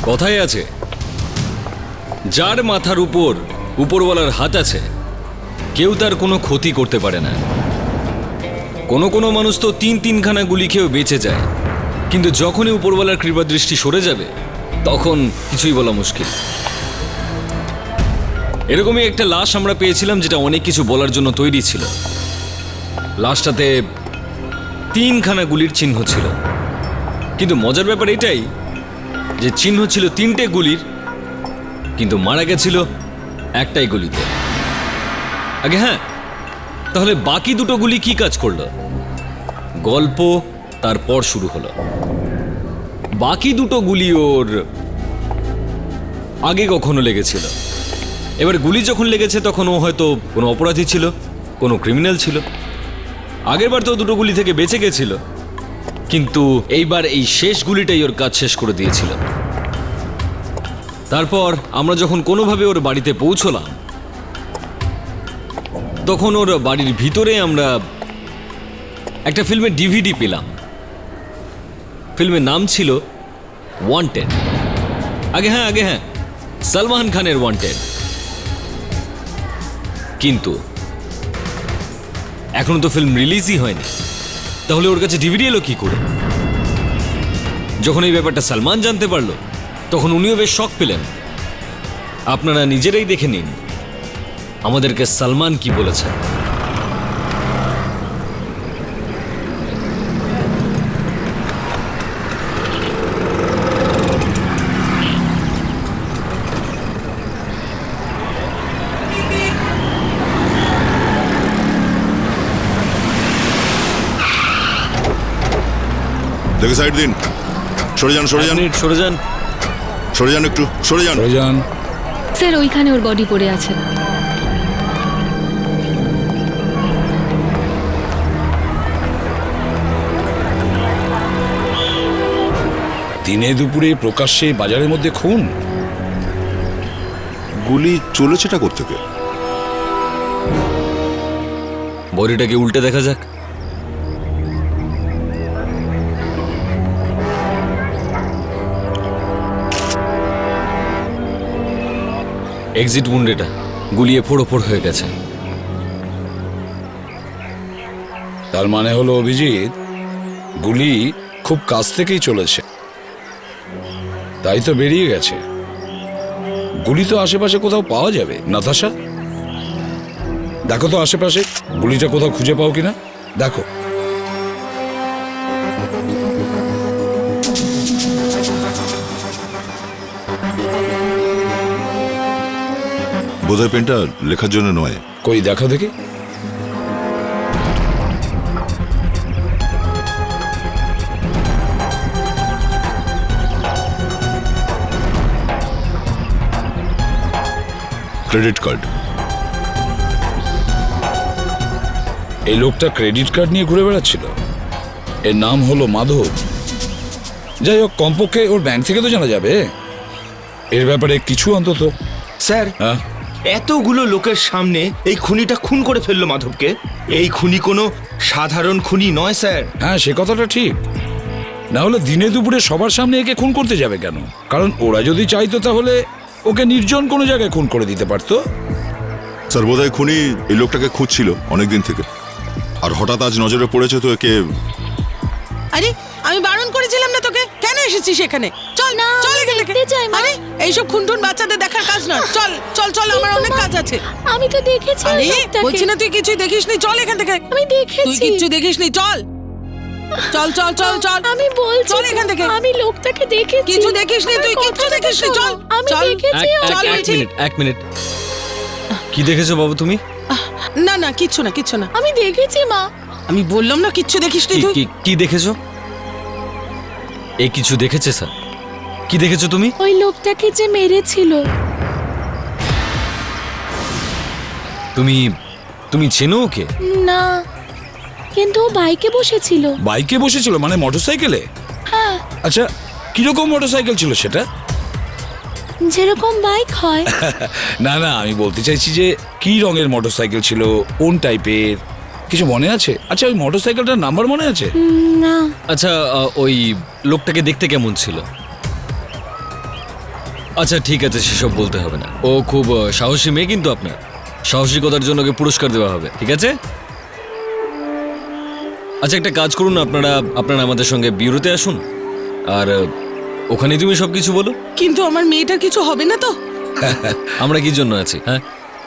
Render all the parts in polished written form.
কথায় আছে, যার মাথার উপর উপরওয়ালার হাত আছে কেউ তার কোনো ক্ষতি করতে পারে না। কোনো কোনো মানুষ তো তিনখানা গুলি খেয়েও বেঁচে যায়, কিন্তু যখনই উপরওয়ালার কৃপা দৃষ্টি সরে যাবে তখন কিছুই বলা মুশকিল। এরকমই একটা লাশ আমরা পেয়েছিলাম যেটা অনেক কিছু বলার জন্য তৈরি ছিল। লাশটাতে 3খানা গুলির চিহ্ন ছিল, কিন্তু মজার ব্যাপার এটাই যে চিহ্ন ছিল 3টে গুলির, কিন্তু মারা গেছিল একটাই গুলিতে। আগে হ্যাঁ, তাহলে বাকি 2টো গুলি কি কাজ করলো? গল্প তারপর শুরু হলো। বাকি 2টো গুলি ওর আগে কখনো লেগেছিল। এবার গুলি যখন লেগেছে তখন ও হয়তো কোনো অপরাধী ছিল, কোনো ক্রিমিনাল ছিল। আগেরবার তো 2টো গুলি থেকে বেঁচে গেছিল, কিন্তু এইবার এই শেষ গুলিটাই ওর কাজ শেষ করে দিয়েছিল। তারপর আমরা যখন কোনোভাবে ওর বাড়িতে পৌঁছলাম তখন ওর বাড়ির ভিতরে আমরা একটা ফিল্মের ডিভিডি পেলাম। ফিল্মের নাম ছিল ওয়ান্টেড। আগে হ্যাঁ, সালমান খানের ওয়ান্টেড। কিন্তু এখনো তো ফিল্ম রিলিজই হয়নি, তাহলে ওর কাছে ডিভিডি এলো কি করে? যখন এই ব্যাপারটা সালমান জানতে পারলো তখন উনিও বেশ শক পেলেন। আপনারা নিজেরাই দেখে নিন আমাদেরকে সালমান কি বলেছে। দেখে সাইড দিন। সরে যান, সরে যান, সরে যান, সরে যান, একটু সরে যান, সরে যান। স্যার ওইখানে ওর বডি পড়ে আছে। দিনে দুপুরে প্রকাশ্যে বাজারের মধ্যে খুন। গুলি চলেছেটা কোত্থেকে? বডিটাকে উল্টে দেখা যাক। এক্সিট উন্ড, এটা গুলিয়ে ফোড়ো হয়ে গেছে। তার মানে হলো অভিজিৎ, গুলি খুব কাছ থেকেই চলেছে, তাই তো বেরিয়ে গেছে। গুলি তো আশেপাশে কোথাও পাওয়া যাবে। নাতাশা, দেখো তো আশেপাশে গুলিটা কোথাও খুঁজে পাও কিনা, দেখো। বোধহয় পেনটা লেখার জন্য নয়। কই দেখো দেখি। Credit card. এই লোকটা ক্রেডিট কার্ড নিয়ে ঘুরে বেড়াচ্ছিল। এর নাম হলো মাধব। যাই হোক, কমপক্ষে ওর ব্যাংক থেকে তো জানা যাবে এর ব্যাপারে কিছু অন্তত। স্যার, হ্যাঁ, এতগুলো লোকের সামনে এই খুনিটা খুন করে ফেললো মাধবকে। এই খুনি কোনো সাধারণ খুনি নয় স্যার। হ্যাঁ, সে কথাটা ঠিক। না হলে দিনে দুপুরে সবার সামনে একে খুন করতে যাবে কেন? কারণ ওরা যদি চাইতো তাহলে ওকে নির্জন কোনো জায়গায় খুন করে দিতে পারতো। স্যার, বোধহয় খুনি এই লোকটাকে খুঁজছিল অনেকদিন থেকে, আর হঠাৎ আজ নজরে পড়েছে তো একে। আরে আমি বারণ করেছিলাম না তোকে? কেন এসেছিস এখানে? চল না, চল এখান থেকে। আরে এইসব খুনটুন বাচ্চাদের দেখার কাজ নয়। চল চল চল, আমার অনেক কাজ আছে। আমি তো দেখেছি। আরে বলছি না তুই কিছুই দেখিসনি? চল এখান থেকে। আমি দেখেছি। তুই কিচ্ছু দেখিসনি? চল চল চল চল চল। আমি বলছি চল এখান থেকে। আমি লোকটাকে দেখেছি। কিছু দেখিসনি তুই? কিচ্ছু দেখিসনি? চল আমি চল। দেখেছি। চল বলছি। এক মিনিট, কি দেখেছো বাবু তুমি? না না, কিচ্ছু না, কিচ্ছু না। আমি দেখেছি মা। আমি বললাম না কিচ্ছু দেখিসনি তুই। কি দেখেছো? এই কিছু দেখেছে স্যার? কি দেখেছো তুমি? ওই লোকটাকে যে মেরেছিল। তুমি চেনো ওকে? না, কিন্তু ও বাইকে বসেছিল। বাইকে বসেছিল মানে মোটরসাইকেলে? হ্যাঁ। আচ্ছা, কিরকম মোটরসাইকেল ছিল সেটা? যেরকম বাইক হয়। না না, আমি বলতে চাইছি যে কি রঙের মোটরসাইকেল ছিল, কোন টাইপের, কিছু মনে আছে? আচ্ছা, ওই মোটরসাইকেলটার নাম্বার মনে আছে? না। আচ্ছা, ওই লোকটাকে দেখতে কেমন ছিল? আচ্ছা ঠিক আছে, সেসব বলতে হবে না। ও খুব সাহসী মেয়ে, কিন্তু আপনার সাহসিকতার জন্য ওকে পুরস্কার দেওয়া হবে, ঠিক আছে? আচ্ছা একটা কাজ করুন, আপনারা আমাদের সঙ্গে ব্যুরোতে আসুন, আর ওখানে তুমি সব কিছু বলো। কিন্তু আমার মেয়েটার কিছু হবে না তো? আমরা কি জন্য আছি? হ্যাঁ,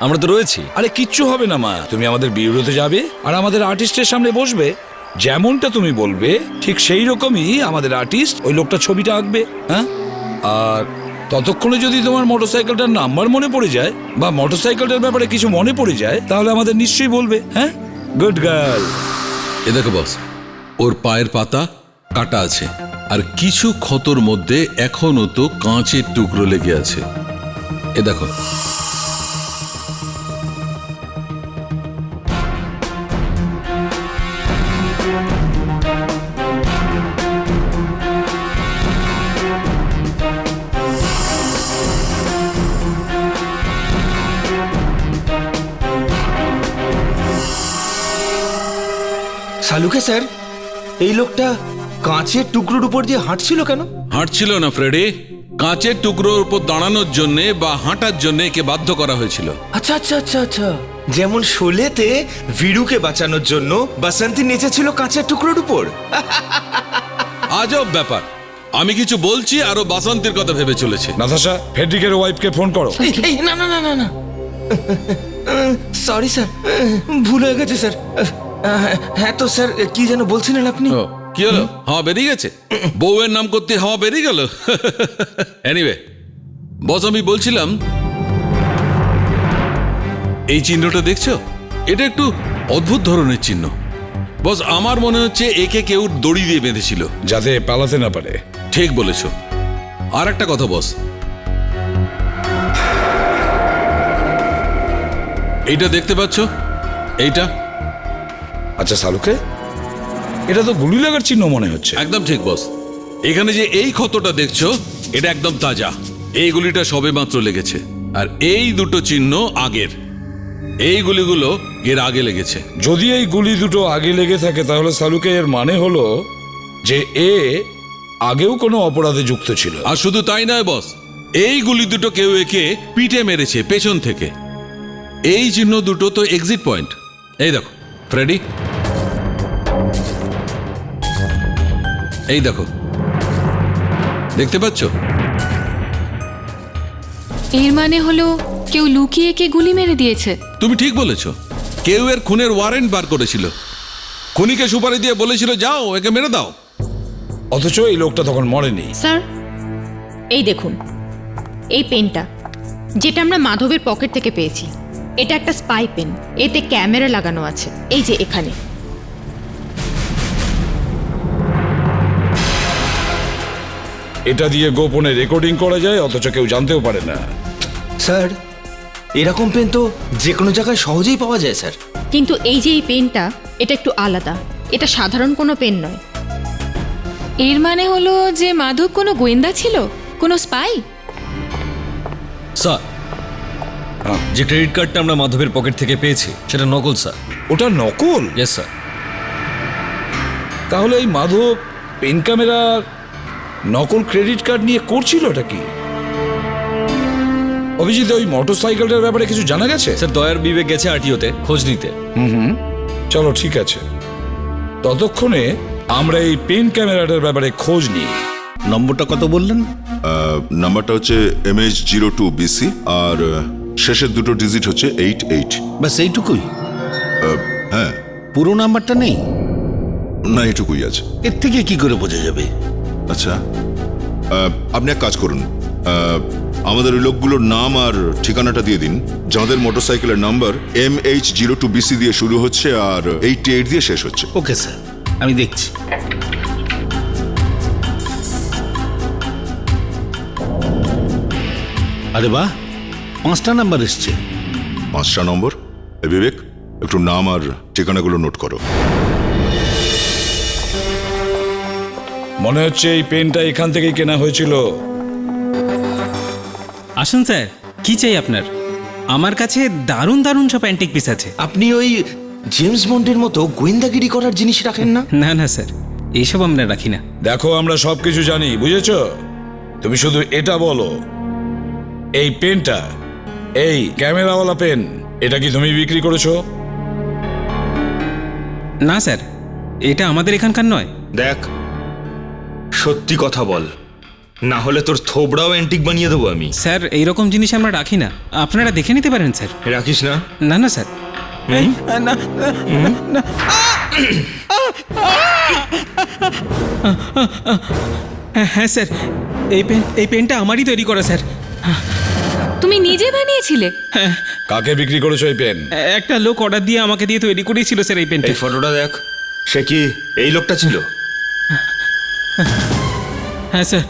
আমরা তো রয়েছি। আরে কিচ্ছু হবে না মা, তুমি আমাদের বিউরোতে যাবে আর আমাদের আর্টিস্টের সামনে বসবে। যেমনটা তুমি বলবে ঠিক সেই রকমই আমাদের আর্টিস্ট ওই লোকটা ছবিটা আঁকবে। হ্যাঁ, আর ততক্ষণে যদি তোমার মোটরসাইকেলটার নাম্বার মনে পড়ে যায় বা মোটরসাইকেলটার ব্যাপারে কিছু মনে পড়ে যায়, তাহলে আমাদের নিশ্চয়ই বলবে। হ্যাঁ, গুড গার্ল। এ দেখো বস, ওর পায়ের পাতা কাটা আছে আর কিছু ক্ষতর মধ্যে এখনো তো কাঁচের টুকরো লেগে আছে। এ দেখো, শালুকে স্যার, এই লোকটা কাঁচের টুকরোর উপর দিয়ে হাঁটছিল কেন? হাঁটছিল না ফ্রেডি, কাঁচের টুকরোর উপর দাঁড়ানোর জন্যে বা হাঁটার জন্যে একে বাধ্য করা হয়েছিল। আচ্ছা আচ্ছা আচ্ছা আচ্ছা, যেমন শোলেতে ভিরুকে বাঁচানোর জন্য বাসন্তী নেচেছিল কাঁচের টুকরোর উপর। আজব ব্যাপার, আমি কিছু বলছি আরো বাসন্তীর কথা ভেবে চলেছে। নাতাশা, ফেডরিকের ওয়াইফকে ফোন করো। এই না না না না না, সরি স্যার, ভুল হয়ে গেছে স্যার। হ্যাঁ তো স্যার, কি যেন বলছিলেন আপনি? ও, কি হলো? হাওয়া বেরিয়ে গেছে? বউয়ের নাম করতে হাওয়া বেরিয়ে গেল? এনিওয়ে বস, আমি বলছিলাম এই চিহ্নটা দেখছো, এটা একটু অদ্ভুত ধরনের চিহ্ন। বস, আমার মনে হচ্ছে একে কেউ দড়ি দিয়ে বেঁধেছিল, যাতে পালাতে না পারে। ঠিক বলেছ। আর একটা কথা বস, এইটা দেখতে পাচ্ছ? এইটা আচ্ছা শালুকে, এটা তো গুলি লাগার চিহ্ন মনে হচ্ছে। একদম ঠিক বস। এখানে যে এই ক্ষতটা দেখছো, এটা একদম তাজা। এই গুলিটা সবে মাত্র লেগেছে, আর এই দুটো চিহ্ন আগের। এই গুলিগুলো এর আগে লেগেছে। যদি এই গুলি দুটো আগে লেগে থাকে, তাহলে শালুকে এর মানে হলো যে এ আগেও কোনো অপরাধে যুক্ত ছিল। আর শুধু তাই নয় বস, এই গুলি দুটো কেউ একে পিঠে মেরেছে পেছন থেকে। এই চিহ্ন দুটো তো এক্সিট পয়েন্ট। এই দেখো ফ্রেডি, এই দেখো, দেখতে পাচ্ছ? এর মানে হলো কেউ লুকিয়ে কে গুলি মেরে দিয়েছে। তুমি ঠিক বলেছ, কেউ এর খুনের ওয়ারেন্ট বার করেছিল। খুনিকে সুপারি দিয়ে বলেছিল যাও একে মেরে দাও। অথচ এই লোকটা তখন মরেনি। স্যার, এই দেখুন, এই পেনটা যেটা আমরা মাধবের পকেট থেকে পেয়েছি, এটা একটা স্পাই পেন। এতে ক্যামেরা লাগানো আছে, এই যে এখানে। এটা দিয়ে গোপনে রেকর্ডিং করা যায়, অথচ কেউ জানতেও পারে না। স্যার, এরকম পেন তো যে কোনো জায়গায় সহজেই পাওয়া যায় স্যার। কিন্তু এই যে এই পেনটা, এটা একটু আলাদা। এটা সাধারণ কোনো পেন নয়। এর মানে হলো যে মাধব কোনো গোয়েন্দা ছিল, কোনো স্পাই। স্যার, যে ক্রেডিট কার্ডটা আমরা মাধবের পকেট থেকে পেয়েছি সেটা নকল স্যার। ওটা নকল? Yes sir. তাহলে এই মাধব পেন ক্যামেরার নকল ক্রেডিট কার্ড নিয়ে করছিল এটা কি? অভিজিৎ, ওই মোটরসাইকেলটার ব্যাপারে কিছু জানা গেছে? স্যার, দয়ার বিবেক গেছে আরটিওতে খোঁজ নিতে। চলো ঠিক আছে, ততক্ষণে আমরা এই পেন ক্যামেরাটার ব্যাপারে খোঁজ নিই। নম্বরটা কত বললেন? নাম্বারটা হচ্ছে MH02BC আর শেষের দুটো ডিজিট হচ্ছে 88। ব্যাস এইটুকুই? হ্যাঁ। পুরো নাম্বারটা নেই? না, এটুকুই আছে। এর থেকে কি করে বোঝা যাবে? আচ্ছা, আপনি এক কাজ করুন, আমাদের ওই লোকগুলোর নাম আর ঠিকানাটা দিয়ে দিন, যাদের মোটরসাইকেলের নাম্বার MH02BC দিয়ে শুরু হচ্ছে আর 88 দিয়ে শেষ হচ্ছে। ওকে স্যার, আমি দেখছি। আরে বাহ, 5টা নাম্বার এসছে। 5টা নম্বর। বিবেক, একটু নাম আর ঠিকানাগুলো নোট করো। মনে হচ্ছে এই পেনটা এখান থেকেই কেনা হয়েছিল। আসুন স্যার, কি চাই আপনার? আমার কাছে দারুণ দারুণ সব অ্যান্টিক পিস আছে। আপনি ওই জেমস বন্ডের মতো গোয়েন্দাগিরি করার জিনিস রাখেন না? না না স্যার, এইসব আমরা রাখি না। দেখো, আমরা সবকিছু জানি, বুঝেছো? তুমি শুধু এটা বলো এই পেনটা, এই ক্যামেরাওয়ালা পেন, এটা কি তুমি বিক্রি করেছো? না স্যার, এটা আমাদের এখানকার নয়। দেখ, সত্যি কথা বল, না হলে তোর থোবড়াও অ্যান্টিক বানিয়ে দেবো আমি। স্যার এইরকম জিনিস আমরা রাখি না, আপনারা দেখে নিতে পারেন স্যার। রাখিস না? না না স্যার। এই, না, না। হ্যাঁ স্যার, এই পেনটা আমারই তৈরি করা স্যার। তুমি নিজে বানিয়েছিলে? কাকে বিক্রি করেছো এই পেন? একটা লোক অর্ডার দিয়ে আমাকে দিয়ে তৈরি করেছিল স্যার এই পেনটা। এই ফটোটা দেখ, সে কি এই লোকটা ছিল? হ্যাঁ স্যার,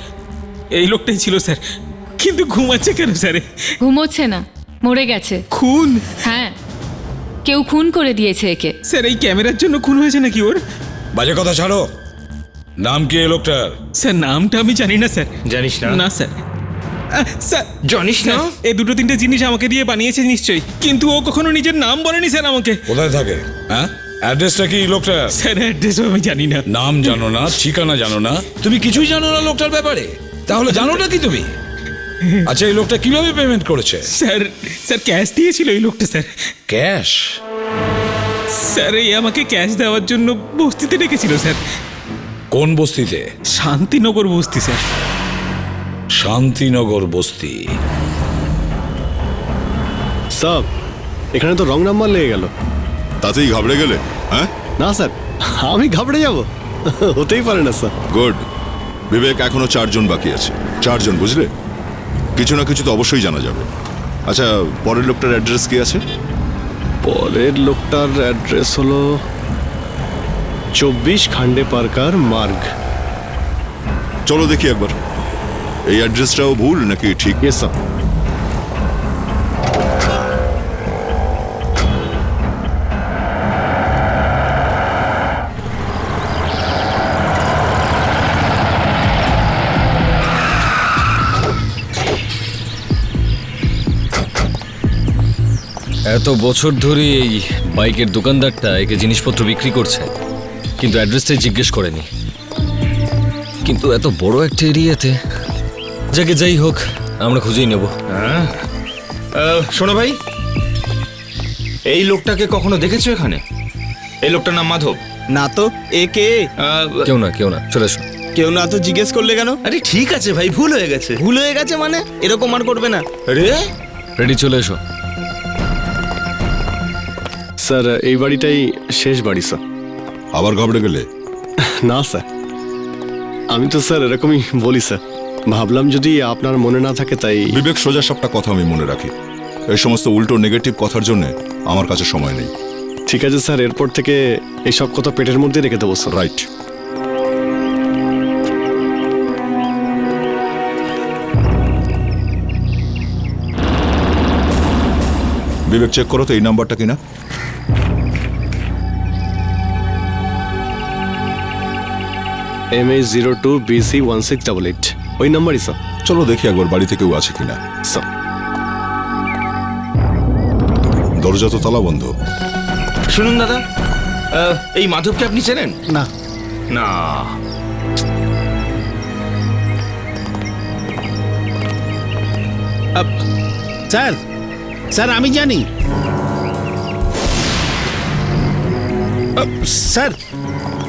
এই লোকটাই ছিল স্যার। কিন্তু ঘুমাচ্ছে কেন স্যার? ঘুমোচ্ছে না, মরে গেছে। খুন? হ্যাঁ, কেউ খুন করে দিয়েছে একে। স্যার এই ক্যামেরার জন্য খুন হয়েছে নাকি ওর? বাজে কথা ছাড়ো। নাম কি এই লোকটার? স্যার নামটা আমি জানি না স্যার। জানিস না? না স্যার। স্যার জানিস না? এই দুটো তিনটে জিনিস আমাকে দিয়ে বানিয়েছে নিশ্চয়ই, কিন্তু ও কখনো নিজের নাম বলেনি স্যার আমাকে। কোথায় থাকে? হ্যাঁ, অ্যাড্রেসটা কি লোকটার? স্যার অ্যাড্রেসও আমি জানি না। নাম জানো না, ঠিকানা জানো না, তুমি কিছুই জানো না লোকটার ব্যাপারে? তাহলে জানোটা কি তুমি? আচ্ছা, এই লোকটা কিভাবে পেমেন্ট করেছে? স্যার ক্যাশ দিয়েছিল এই লোকটা স্যার। ক্যাশ? স্যার এই আমাকে ক্যাশ দেওয়ার জন্য বস্তিতে ডেকেছিল স্যার। কোন বস্তিতে? শান্তিনগর বস্তি স্যার। শান্তিনগর বস্তি? স্যার, এখানে তো রং নাম্বার লেগে গেল। তাতেই ঘাবড়ে গেলে? হ্যাঁ, না স্যার, আমি ঘাবড়ে যাব? হতেই পারে না স্যার। গুড। বিবেক, এখনো 4 জন বাকি আছে। 4 জন, বুঝলে? কিছু না কিছু তো অবশ্যই জানা যাবে। আচ্ছা, পরের লোকটার অ্যাড্রেস কি আছে? পরের লোকটার অ্যাড্রেস হলো 24 খান্ডে পার্কার মার্গ। চলো দেখি একবার, এই অ্যাড্রেসটাও ভুল নাকি ঠিক? Yes sir. এত বছর ধরে এই বাইকের দোকানদারটা একে জিনিসপত্র বিক্রি করছে, কিন্তু অ্যাড্রেসটাই জিজ্ঞেস করেনি। কিন্তু এত বড় একটা এরিয়াতে, যাকে যাই হোক আমরা খুঁজেই নেব। হ্যাঁ, শোনো ভাই, এই লোকটাকে কখনো দেখেছো এখানে? এই লোকটার নাম মাধব। না তো, এ কে? কেউ না, চলে এসো। কেউ না তো জিজ্ঞেস করলে কেন? আরে ঠিক আছে ভাই, ভুল হয়ে গেছে। ভুল হয়ে গেছে মানে? এরকম আর করবে না। আরে রেডি, চলে এসো। স্যার, এই বাড়িটাই শেষ বাড়ি স্যার। আবার ঘাবড়ে গেলে? না স্যার, আমি তো স্যার এরকমই বলি স্যার। ভাবলাম যদি আপনার মনে না থাকে তাই। বিবেক, সোজা সবটা কথা আমি মনে রাখি। এই সমস্ত উল্টো নেগেটিভ কথার জন্য আমার কাছে সময় নেই। ঠিক আছে স্যার, এরপর থেকে এইসব কথা পেটের মধ্যে রেখে দেবো স্যার। রাইট। বিবেক, চেক করো তো এই নাম্বারটা কিনা। MH02BC1688, ওই নাম্বারই স্যার। চলো দেখি একবার বাড়িতে কেউ আছে কিনা। স্যার, দরজা তো তালা বন্ধ। শুনুন দাদা, এই মাধবকে আপনি চেনেন? না। না। স্যার, স্যার আমি জানি। স্যার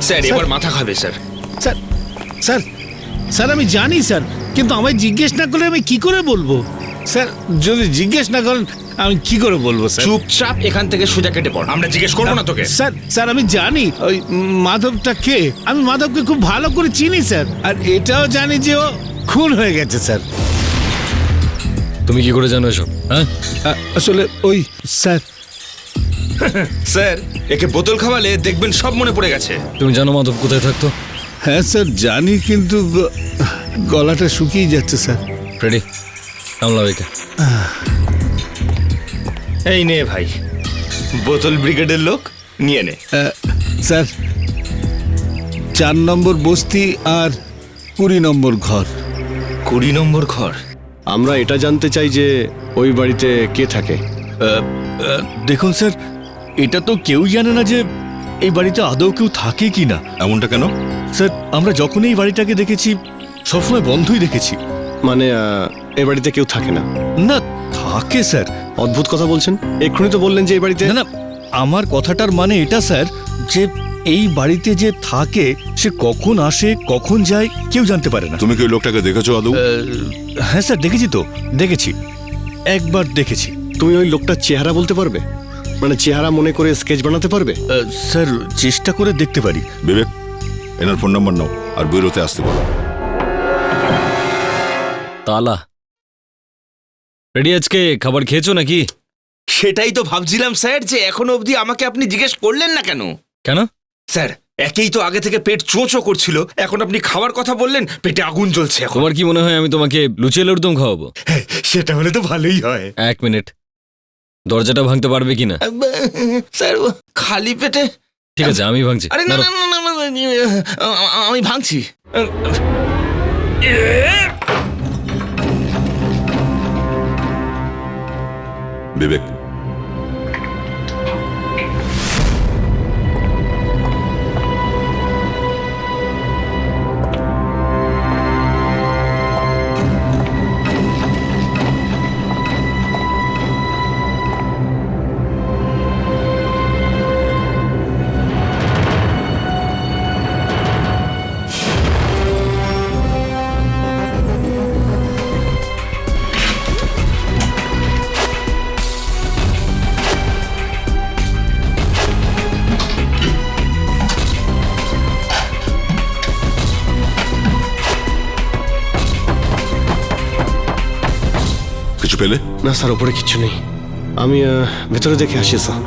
স্যার এবার মাথা খাবে স্যার। স্যার স্যার স্যার আমি জানি স্যার, কিন্তু আমায় জিজ্ঞেস না করলে আমি কি করে বলবো? স্যার যদি জিজ্ঞেস না করেন আমি কি করে বলবো স্যার? চুপচাপ এখান থেকে সোজা কেটে পড়, আমরা জিজ্ঞেস করবো না তোকে। স্যার স্যার আমি জানি ওই মাধবটা কে। আমি মাধবকে খুব ভালো করে চিনি স্যার, আর এটাও জানি যে ও খুন হয়ে গেছে স্যার। তুমি কি করে জানো এসব? হ্যাঁ, আসলে ওই স্যার। স্যার, একে বোতল খাওয়ালে দেখবেন সব মনে পড়ে গেছে। তুমি জানো মাধব কোথায় থাকতো? হ্যাঁ স্যার জানি, কিন্তু গলাটা শুকিয়ে যাচ্ছে স্যার। রেডি, কামলা একে। এই নে ভাই, বোতল ব্রিগেডের লোক, নিয়ে নে। স্যার 4 নম্বর বস্তি আর 20 নম্বর ঘর। 20 নম্বর ঘর? আমরা এটা জানতে চাই যে ওই বাড়িতে কে থাকে। দেখুন স্যার, এটা তো কেউ জানে না যে এই বাড়িতে আদৌ কেউ থাকে কি না। এমনটা কেন? স্যার, আমরা যখনই এই বাড়িটাকে দেখেছি সবসময় বন্ধই দেখেছি। মানে এ বাড়িতে কেউ থাকে না? না থাকে স্যার। অদ্ভুত কথা বলছেন, এক্ষুনি তো বললেন যে এই বাড়িতে। না না, আমার কথাটার মানে এটা স্যার যে এই বাড়িতে যে থাকে সে কখন আসে কখন যায় কেউ জানতে পারে না। তুমি কি ওই লোকটাকে দেখেছো আদৌ? হ্যাঁ স্যার, দেখেছি তো, দেখেছি, একবার দেখেছি। তুমি ওই লোকটার চেহারা বলতে পারবে? মানে চেহারা মনে করে স্কেচ বানাতে পারবে? স্যার চেষ্টা করে দেখতে পারি। বিবেক, এনার ফোন নাম্বার নাও আর ব্যুরোতে আসতে বলো। তালা রেডি? আজকে খাবার খেয়েছো নাকি? সেটাই তো ভাবছিলাম স্যার, যে এখনো অবধি আমাকে আপনি জিজ্ঞেস করলেন না কেন? কেন স্যার, একেই তো আগে থেকে পেট চোঁচো করছিল, এখন আপনি খাবার কথা বললেন, পেটে আগুন জ্বলছে এখন। তোমার কি মনে হয় আমি তোমাকে লুচি আলুর দম খাওয়াবো? সেটা হলে তো ভালোই হয়। 1 মিনিট, দরজাটা ভাঙতে পারবে কিনা? স্যার, খালি পেটে? ঠিক আছে, আমি ভাঙছি। আরে না দাঁড়াও। না না না, আমি ভাঙছি। বিবেক, কিছু পেলে? না স্যার, ওপরে কিচ্ছু নেই। আমি ভেতরে দেখে আসি স্যার।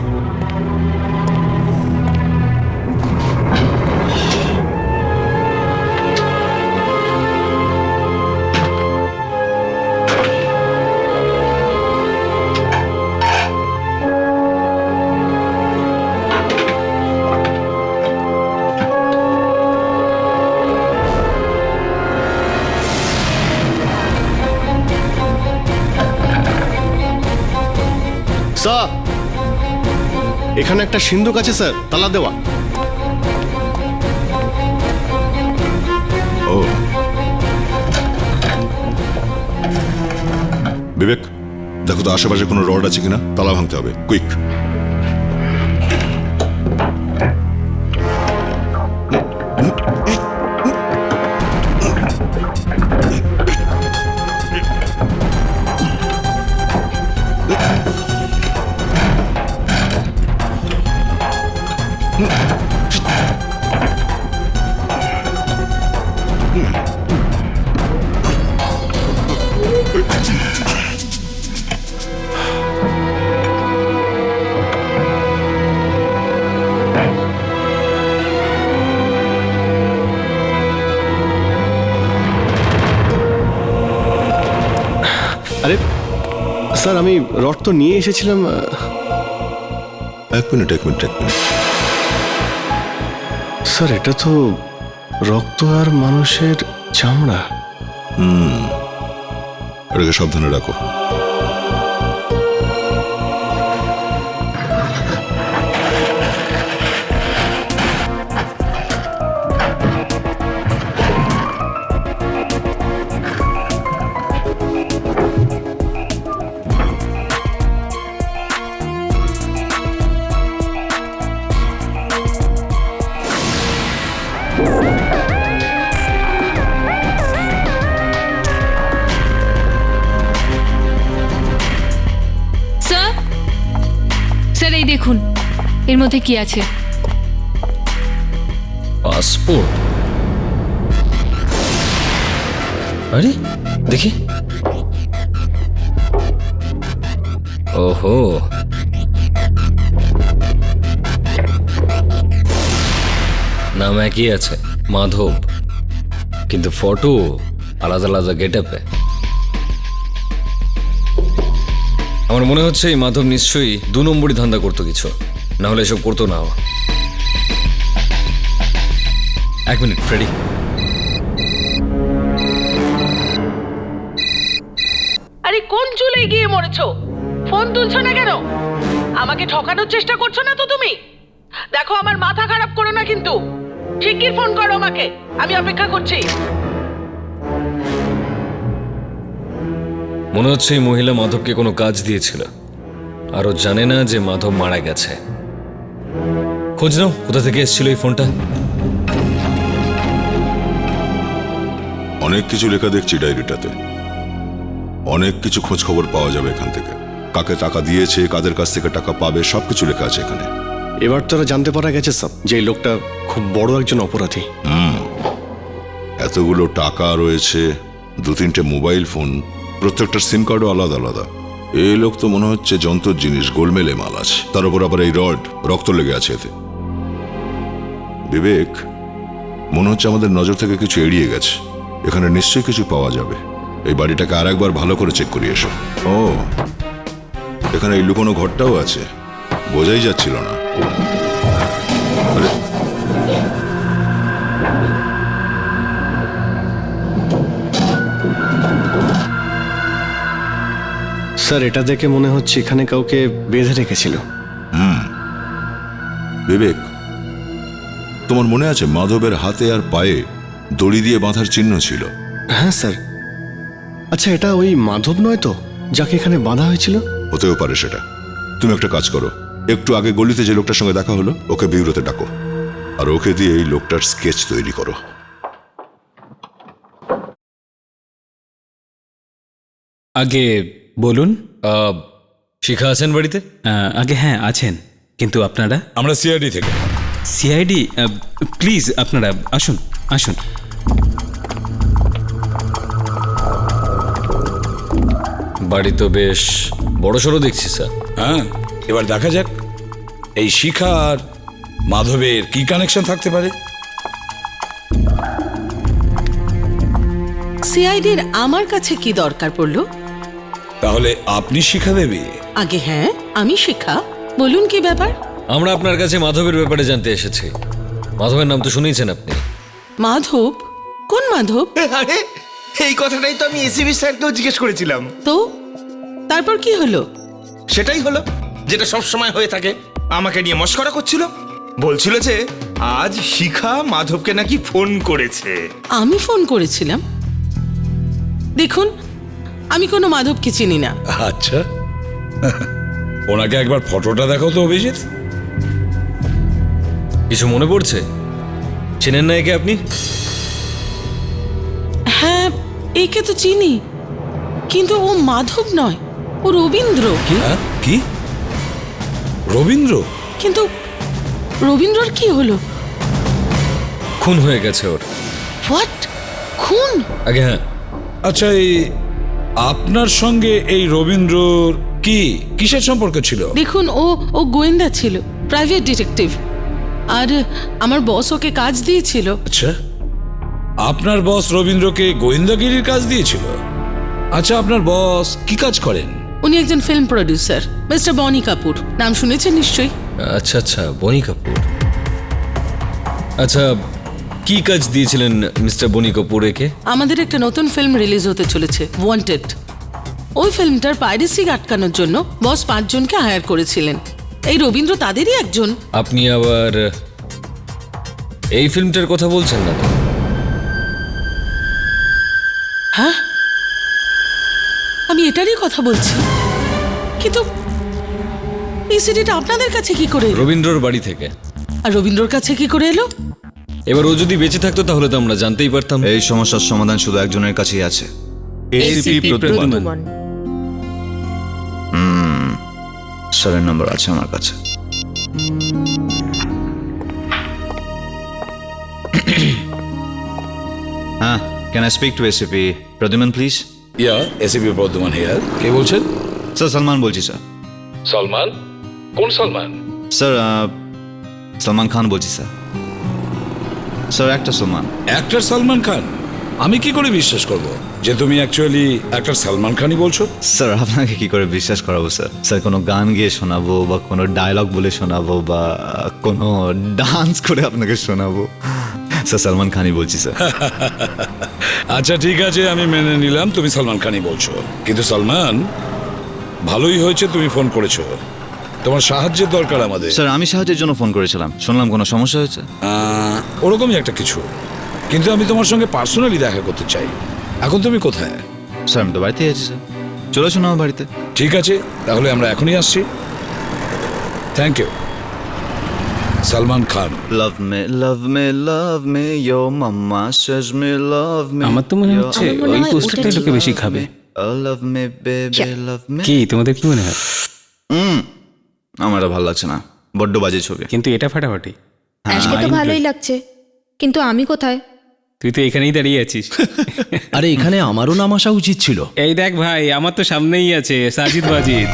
স্যার, এখানে একটা সিন্ধুক আছে স্যার, তালা দেওয়া। ও বিবেক, দেখো তো আশেপাশে কোনো রড আছে কিনা, তালা ভাঙতে হবে, কুইক। আরে স্যার, আমি রড তো নিয়ে এসেছিলাম। 1 মিনিট। স্যার, এটা তো রক্ত আর মানুষের চামড়া। এটাকে সাবধানে রাখো। স্যার, এই দেখুন এর মধ্যে কি আছে। পাসপোর্ট? আরে দেখি। ওহো, নাম একই আছে, মাধব, কিন্তু ফটো আলাদা আলাদা গেটআপে। আমার মনে হচ্ছে এই মাধব নিশ্চয়ই 2 নম্বরই ধান্দা করতো কিছু, না হলে এসব করতো না। 1 মিনিট, ফ্রেডি। আরে কোন চুলে গিয়ে মরেছো? ফোন তুলছো না কেন? আমাকে ঠকানোর চেষ্টা করছো না তো তুমি? দেখো, আমার মাথা খারাপ করো না কিন্তু। শিগগির ফোন করো আমাকে, আমি অপেক্ষা করছি। মনে হচ্ছে এই মহিলা মাধবকে কোনো কাজ দিয়েছিল আর ও জানে না যে মাধব মারা গেছে। খোঁজ নাও কোথা থেকে এসেছিল এই ফোনটা। অনেক কিছু লেখা দেখছি ডায়েরিটাতে, অনেক কিছু খোঁজ খবর পাওয়া যাবে এখান থেকে। কাকে টাকা দিয়েছে, কাদের কাছ থেকে টাকা পাবে, সবকিছু লেখা আছে এখানে। এবার তারা জানতে পারা গেছে স্যার যে এই লোকটা খুব বড় একজন অপরাধী। এতগুলো টাকা রয়েছে, 2-3টে মোবাইল ফোন, প্রত্যেকটার সিম কার্ডও আলাদা আলাদা। এই লোক তো মনে হচ্ছে যন্ত্র জিনিস, গোলমেলে মাল আছে। তার উপর আবার এই রড, রক্ত লেগে আছে এতে। বিবেক, মনে হচ্ছে আমাদের নজর থেকে কিছু এড়িয়ে গেছে। এখানে নিশ্চয়ই কিছু পাওয়া যাবে। এই বাড়িটাকে আর একবার ভালো করে চেক করিয়ে এসো। ও, এখানে এই লুকোনো ঘরটাও আছে, বোঝাই যাচ্ছিল না। আরে, স্যার এটা দেখে মনে হচ্ছে এখানে কাউকে বেঁধে রেখেছিল। বিবেক, তোমার মনে আছে মাধবের হাতে আর পায়ে দড়ি দিয়ে বাঁধার চিহ্ন ছিল? হ্যাঁ স্যার। আচ্ছা, এটা ওই মাধব নয় তো যাকে এখানে বাঁধা হয়েছিল? হতেও পারে সেটা। তুমি একটা কাজ করো, একটু আগে গলিতে যে লোকটার সঙ্গে দেখা হলো ওকে বিউরোতে ডাকো, আর ওকে দিয়ে এই লোকটার স্কেচ তৈরি করো। আগে বলুন। শিখা আছেন বাড়িতে? আগে হ্যাঁ আছেন, কিন্তু আপনারা? আমরা সিআইডি থেকে। সিআইডি? প্লিজ আপনারা আসুন আসুন। বাড়ি তো বেশ বড়সড় দেখছি স্যার। হ্যাঁ, এবার দেখা যাক এই শিখা আর মাধবের কি কানেকশন থাকতে পারে। সিআইডির আমার কাছে কি দরকার পড়লো? তাহলে আপনি শিখা দেবী? আগে হ্যাঁ, আমি শিখা। বলুন কি ব্যাপার? আমরা আপনার কাছে মাধবের ব্যাপারে জানতে এসেছি। মাধবের নাম তো শুনেছেন আপনি? মাধব? কোন মাধব? আরে এই কথাটাই তো আমি এসিবি স্যারকেও জিজ্ঞেস করেছিলাম। তো তারপর কি হলো? সেটাই হলো যেটা সব সময় হয়ে থাকে। আমাকে নিয়ে মস্করা করছিল, বলছিল যে আজ শিখা মাধবকে নাকি ফোন করেছে। আমি ফোন করেছিলাম? দেখুন, আমি কোনো মাধবকে চিনি না। আচ্ছা, ওনাকে একবার ফটোটা দেখাও তো অভিজিৎ। কিছু মনে পড়ছে? চেনেন না একে আপনি? হ্যাঁ, একে তো চিনি, কিন্তু ও মাধব নয়, ও রবীন্দ্র। হ্যাঁ? কি রবীন্দ্র? কিন্তু রবীন্দ্রর কি হলো? খুন হয়ে গেছে ওর। হোয়াট? খুন? আগে হ্যাঁ। আচ্ছা, এই আপনার সঙ্গে এই রবীন্দ্রর কি কিসের সম্পর্ক ছিল? দেখুন, ও গোয়েন্দা ছিল, প্রাইভেট ডিটেকটিভ, আর আমার বস ওকে কাজ দিয়েছিল। আচ্ছা, আপনার বস রবীন্দ্রকে গোয়েন্দাগিরির কাজ দিয়েছিল? আচ্ছা, আপনার বস কি কাজ করেন? উনি একজন film producer, mister Boney Kapoor. নাম শুনেছেন নিশ্চয়ই। আচ্ছা আচ্ছা, বনি কাপুর। আচ্ছা, কি কাজ দিয়েছিলেন মিস্টার বনি কাপুর একে? আমাদের একটা নতুন ফিল্ম রিলিজ হতে চলেছে, ওয়ান্টেড। ওই ফিল্মটার পাইরেসি আটকানোর জন্য বস 5 জনকে হায়ার করেছিলেন। এই রবীন্দ্র তাদেরই একজন। আপনি আবার এই ফিল্মটার কথা বলছেন না তো? হ্যাঁ, আমি এটারই কথা বলছি, কিন্তু এই সিডিটা আপনাদের কাছে কি করে এলো? রবীন্দ্রর বাড়ি থেকে। আর রবীন্দ্রর কাছে কি করে এলো? এবার ও যদি বেঁচে থাকতো তাহলে তো আমরা জানতেই পারতাম। এই সমস্যার সমাধান শুধু একজনের কাছেই আছে, এসিপি প্রদ্যুম্ন। স্যারের নাম্বার আছে আমার কাছে। হ্যাঁ, can I speak to ACP Pradyuman please? Yeah, ACP Bardhaman here. কে বলছেন? স্যার সালমান বলছি স্যার। সালমান? কোন সালমান? স্যার সলমান খান বলছি sir. Sir actor Salman. Actor Salman Khan? আমি কি করে বিশ্বাস করব যে তুমি অ্যাকচুয়ালি অ্যাক্টর সালমান খানই বলছো? স্যার আপনাকে কি করে বিশ্বাস করাবো স্যার? স্যার কোনো গান গিয়ে শোনাবো, বা কোনো ডায়লগ বলে শোনাবো, বা কোনো ডান্স করে আপনাকে শোনাবো? স্যার সালমান খানই বলছি স্যার। আচ্ছা ঠিক আছে, আমি মেনে নিলাম তুমি সালমান খানই বলছো, কিন্তু সালমান, ভালোই হয়েছে তুমি ফোন করেছো। তোমার সাহায্যের দরকার আমাদের। স্যার আমি সাহায্যের জন্য ফোন করেছিলাম, শুনলাম কোনো সমস্যা হয়েছে। ওরকমই একটা কিছু, কিন্তু আমি তোমার সঙ্গে পার্সোনালি দেখা করতে চাই। এখন তুমি কোথায়? স্যার আমি তো বাড়িতেই আছি স্যার। চলে শোনো আমার বাড়িতে। ঠিক আছে, তাহলে আমরা এখনই আসছি। Thank you. Salman Khan. love me, your mama says me love me. আমার তো মনে হচ্ছে ওই পোস্টারটা লোকে বেশি খাবে। love me baby, love me. কি তোমাদের কি মনে হয়? আমার আর ভালো লাগছে না, বড্ড বাজে ছবি। কিন্তু এটা ফাটাফাটি। আজকে তো ভালোই লাগছে, কিন্তু আমি কোথায়? তুই তো এখানেই দাঁড়িয়ে আছিস। আরে এখানে আমারও নাম আসা উচিত ছিল। এই দেখ ভাই, আমার তো সামনেই আছে সাজিদ ওয়াজিদ।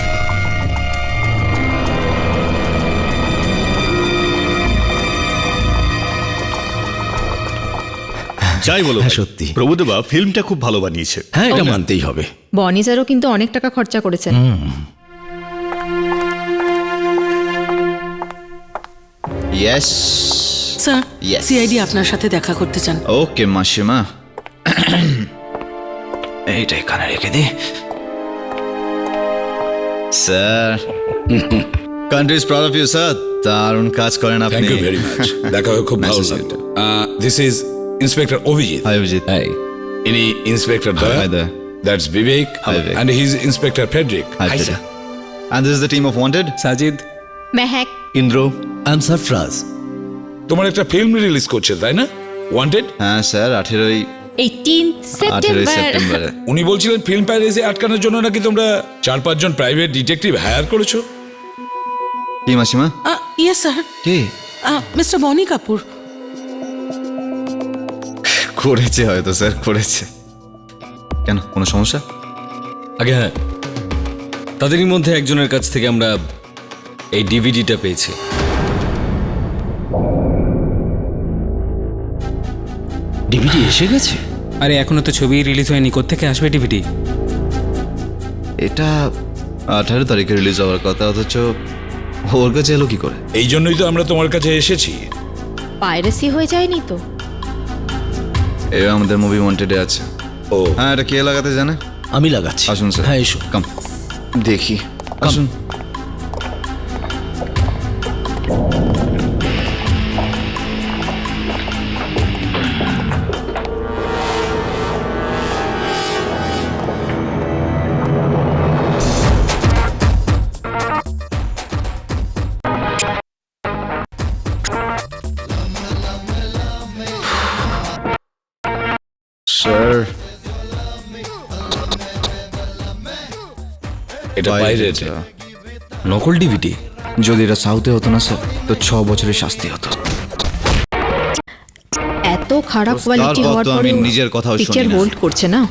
যাই বলো সত্যি প্রভুদেবা ফিল্মটা খুব ভালো বানিয়েছে। হ্যাঁ, এটা মানতেই হবে। বনিজারও কিন্তু অনেক টাকা খরচা করেছেন। Yes sir Yes. সিআইডি আপনার সাথে দেখা করতে চান। ওকে মাসিমা, এইটা এখানে রেখে দি। Sir, country is proud of you sir. দারুণ কাজ করেন আপনি। Thank you very much. দেখা হয়ে খুব ভালো Nice to লাগলো। This is inspector Abhijit. Hi Abhijit. ইনি inspector Hi Daya. there. That's Vivek. Hi, Vivek. And he is Inspector Frederick. Hi sir. And this is the team of Wanted. Sajid, Mehak. Indra and Sarfaraz. তোমার একটা film release করছে তাই না, ওয়ান্টেড? হ্যাঁ স্যার, 18 সেপ্টেম্বর। সেপ্টেম্বরে। উনি বলছিলেন ফিল্ম পাইরেসি আটকানোর জন্য নাকি তোমরা 4-5 জন প্রাইভেট ডিটেকটিভ হায়ার করেছো। কি মাসিমা? ইয়েস স্যার, কি মিস্টার বনি কাপুর। করেছে হয়তো স্যার, করেছে। কেন, কোনো সমস্যা? আগে হ্যাঁ, তাদেরই মধ্যে একজনের কাছ থেকে আমরা এই ডিভিডিটা পেয়েছি। ডিভিডি এসে গেছে? আরে এখনো তো ছবি রিলিজ হয়নি, কোত্থেকে আসবে ডিভিডি? এটা 18 তারিখে রিলিজ হওয়ার কথা, অথচ ওর কাছে এলো কি করে? এই জন্যই তো আমরা তোমার কাছে এসেছি। পাইরেসি হয়ে যায়নি তো? এ আমাদের মুভি ওয়ান্টেডে আছে। ও হ্যাঁ, এটা কে লাগাতে জানে? আমি লাগাচ্ছি। আসুন স্যার। হ্যাঁ এসো। কাম দেখি, আসুন। স্যার, এটা বাইরে নকল ডিভিডি। যদি এটা সাউথে হতো না স্যার, তো 6 বছরের শাস্তি হতো। এত খারাপ কোয়ালিটি তারপর হওয়ার তো আমি পরেও নিজের কথাও শুনি পিকচার না। হোল্ড করছে না।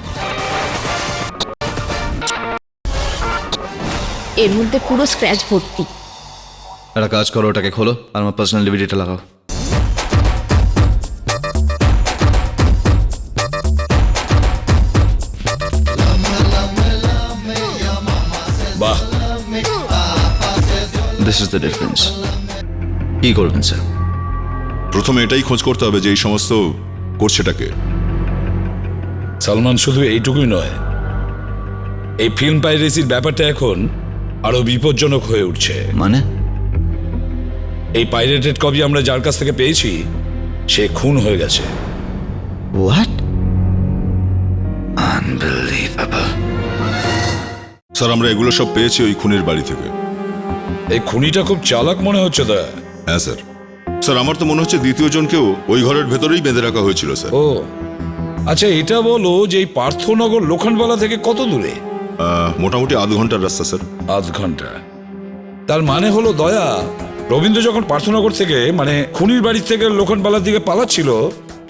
এর মধ্যে পুরো স্ক্র্যাচ ভর্তি। একটা কাজ করো, ওটাকে খোলো আর আমার পার্সোনাল ডিভিডিটা লাগাও। বাহ, দিস ইজ দ্য ডিফারেন্স। কি করবেন স্যার? প্রথমে এটাই খোঁজ করতে হবে যে এই সমস্ত করছেটাকে। সালমান শুধু এইটুকুই নয়, এই ফিল্ম পাইরেসির ব্যাপারটা এখন আরো বিপজ্জনক হয়ে উঠছে। মানে? এই পাইরেটেড কপি আমরা যার কাছ থেকে পেয়েছি সে খুন হয়ে গেছে। হোয়াট? আনবিলিভেবল। স্যার, আমরা এগুলো সব পেয়েছি ওই খুনের বাড়ি থেকে। এই খুনিটা খুব চালাক মনে হচ্ছে দা। হ্যাঁ স্যার। স্যার, আমার তো মনে হচ্ছে দ্বিতীয় জনকেও ওই ঘরের ভেতরেই বেঁধে রাখা হয়েছিল স্যার। ও আচ্ছা, এটা বলো যে এই পার্থনগর লোখণ্ডবালা থেকে কত দূরে? মোটামুটি আধ ঘন্টার রাস্তা স্যার। আধ ঘন্টা। তার মানে হলো দয়া, রবীন্দ্র যখন পার্থনগর থেকে মানে খুনির বাড়ি থেকে লোখণ্ডবালার দিকে পালাচ্ছিল,